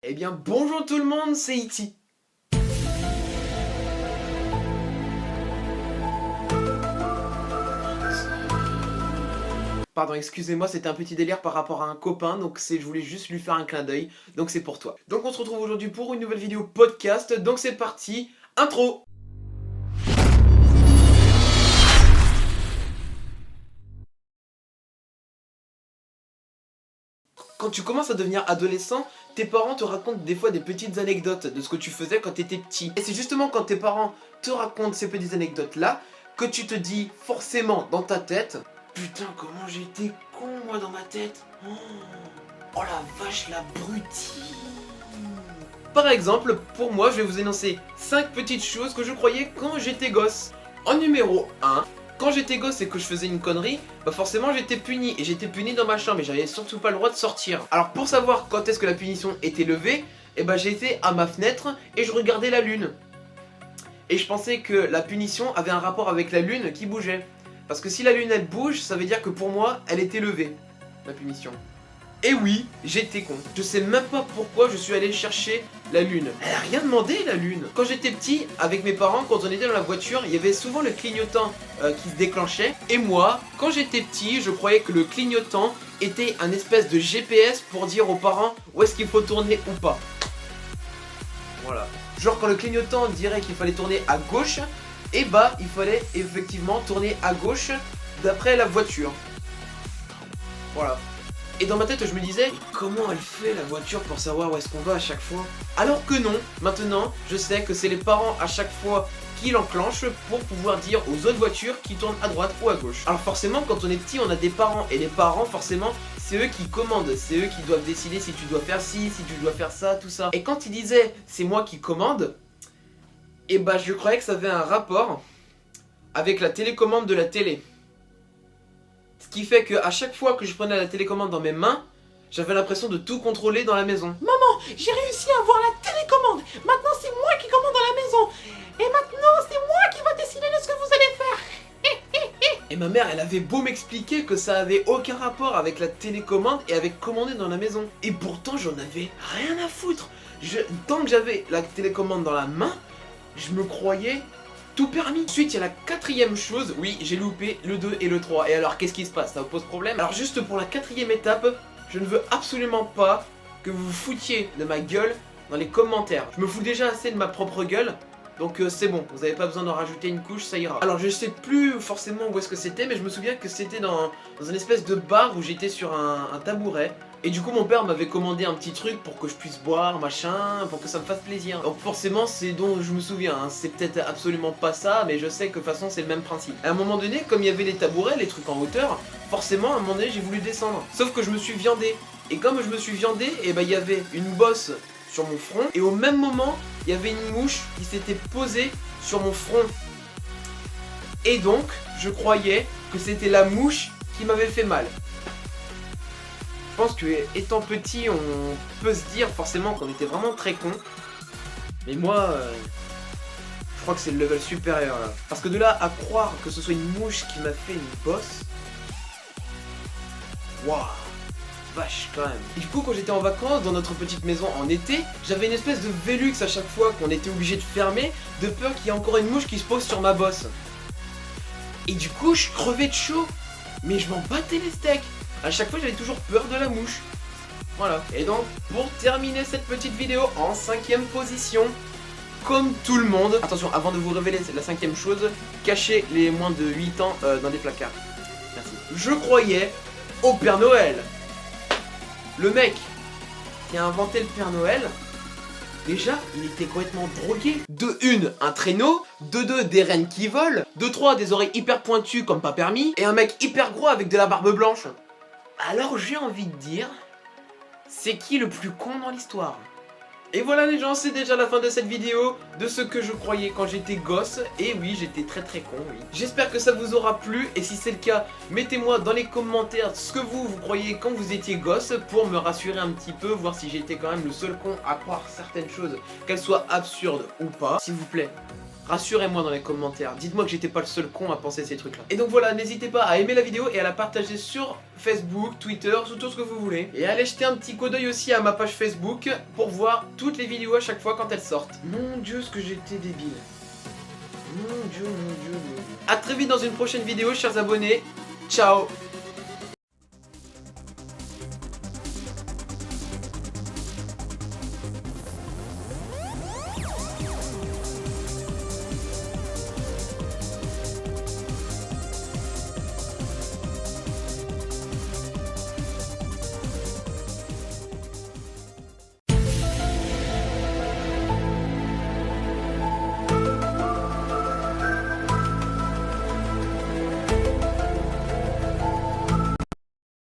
Eh bien bonjour tout le monde, c'est Iti. Pardon, excusez-moi, c'était un petit délire par rapport à un copain, donc je voulais juste lui faire un clin d'œil, donc c'est pour toi. Donc on se retrouve aujourd'hui pour une nouvelle vidéo podcast, donc c'est parti, intro. Quand tu commences à devenir adolescent, tes parents te racontent des fois des petites anecdotes de ce que tu faisais quand t'étais petit. Et c'est justement quand tes parents te racontent ces petites anecdotes-là que tu te dis forcément dans ta tête: putain, comment j'étais con moi dans ma tête. Oh la vache, l'abruti. Par exemple, pour moi, je vais vous énoncer 5 petites choses que je croyais quand j'étais gosse. En numéro 1, quand j'étais gosse et que je faisais une connerie, bah forcément j'étais puni. Et j'étais puni dans ma chambre et j'avais surtout pas le droit de sortir. Alors pour savoir quand est-ce que la punition était levée, et bah j'étais à ma fenêtre et je regardais la lune. Et je pensais que la punition avait un rapport avec la lune qui bougeait. Parce que si la lune elle bouge, ça veut dire que pour moi, elle était levée, la punition. Et oui, j'étais con. Je sais même pas pourquoi je suis allé chercher la lune. Elle a rien demandé, la lune. Quand j'étais petit, avec mes parents, quand on était dans la voiture, il y avait souvent le clignotant qui se déclenchait. Et moi, quand j'étais petit, je croyais que le clignotant était un espèce de GPS pour dire aux parents où est-ce qu'il faut tourner ou pas. Voilà. Genre quand le clignotant dirait qu'il fallait tourner à gauche, et bah il fallait effectivement tourner à gauche d'après la voiture. Voilà. Et dans ma tête je me disais, comment elle fait la voiture pour savoir où est-ce qu'on va à chaque fois? Alors que non, maintenant je sais que c'est les parents à chaque fois qui l'enclenchent pour pouvoir dire aux autres voitures qui tournent à droite ou à gauche. Alors forcément quand on est petit on a des parents, et les parents forcément c'est eux qui commandent, c'est eux qui doivent décider si tu dois faire ci, si tu dois faire ça, tout ça. Et quand ils disaient c'est moi qui commande, et bah je croyais que ça avait un rapport avec la télécommande de la télé. Ce qui fait qu'à chaque fois que je prenais la télécommande dans mes mains, j'avais l'impression de tout contrôler dans la maison. Maman, j'ai réussi à avoir la télécommande. Maintenant, c'est moi qui commande dans la maison. Et maintenant, c'est moi qui va décider de ce que vous allez faire. Et ma mère, elle avait beau m'expliquer que ça avait aucun rapport avec la télécommande et avec commander dans la maison. Et pourtant, j'en avais rien à foutre. Tant que j'avais la télécommande dans la main, je me croyais tout permis. Ensuite, il y a la quatrième chose. Oui, j'ai loupé le 2 et le 3. Et alors, qu'est-ce qui se passe? Ça vous pose problème? Alors, juste pour la quatrième étape, je ne veux absolument pas que vous vous foutiez de ma gueule dans les commentaires. Je me fous déjà assez de ma propre gueule. Donc c'est bon, vous n'avez pas besoin d'en rajouter une couche, ça ira. Alors je sais plus forcément où est-ce que c'était, mais je me souviens que c'était dans une espèce de bar où j'étais sur un tabouret. Et du coup mon père m'avait commandé un petit truc pour que je puisse boire, machin, pour que ça me fasse plaisir. Donc forcément c'est dont je me souviens, hein. C'est peut-être absolument pas ça, mais je sais que de toute façon c'est le même principe. À un moment donné, comme il y avait les tabourets, les trucs en hauteur, forcément à un moment donné j'ai voulu descendre. Sauf que je me suis viandé. Et comme je me suis viandé, et bah il y avait une bosse sur mon front, et au même moment il y avait une mouche qui s'était posée sur mon front. Et donc je croyais que c'était la mouche qui m'avait fait mal. Je pense que étant petit on peut se dire forcément qu'on était vraiment très con. Mais moi je crois que c'est le level supérieur là. Parce que de là à croire que ce soit une mouche qui m'a fait une bosse, waouh, vache quand même. Et du coup quand j'étais en vacances dans notre petite maison en été, j'avais une espèce de Velux à chaque fois qu'on était obligé de fermer, de peur qu'il y ait encore une mouche qui se pose sur ma bosse. Et du coup je crevais de chaud, mais je m'en battais les steaks. À chaque fois j'avais toujours peur de la mouche. Voilà. Et donc pour terminer cette petite vidéo en 5ème position, comme tout le monde, attention avant de vous révéler la 5ème chose, cachez les moins de 8 ans dans des placards. Merci. Je croyais au Père Noël. Le mec qui a inventé le Père Noël, déjà, il était complètement drogué. De 1, un traîneau. De 2, des rennes qui volent. De 3, des oreilles hyper pointues comme pas permis. Et un mec hyper gros avec de la barbe blanche. Alors j'ai envie de dire, c'est qui le plus con dans l'histoire? Et voilà les gens, c'est déjà la fin de cette vidéo, de ce que je croyais quand j'étais gosse. Et oui, j'étais très con, oui. J'espère que ça vous aura plu, et si c'est le cas, mettez-moi dans les commentaires ce que vous croyez quand vous étiez gosse, pour me rassurer un petit peu, voir si j'étais quand même le seul con à croire certaines choses, qu'elles soient absurdes ou pas. S'il vous plaît, Rassurez-moi dans les commentaires, dites-moi que j'étais pas le seul con à penser ces trucs là. Et donc voilà, n'hésitez pas à aimer la vidéo et à la partager sur Facebook, Twitter, sur tout ce que vous voulez. Et allez jeter un petit coup d'œil aussi à ma page Facebook pour voir toutes les vidéos à chaque fois quand elles sortent. Mon dieu, ce que j'étais débile. Mon dieu, mon dieu, mon dieu. A très vite dans une prochaine vidéo, chers abonnés. Ciao.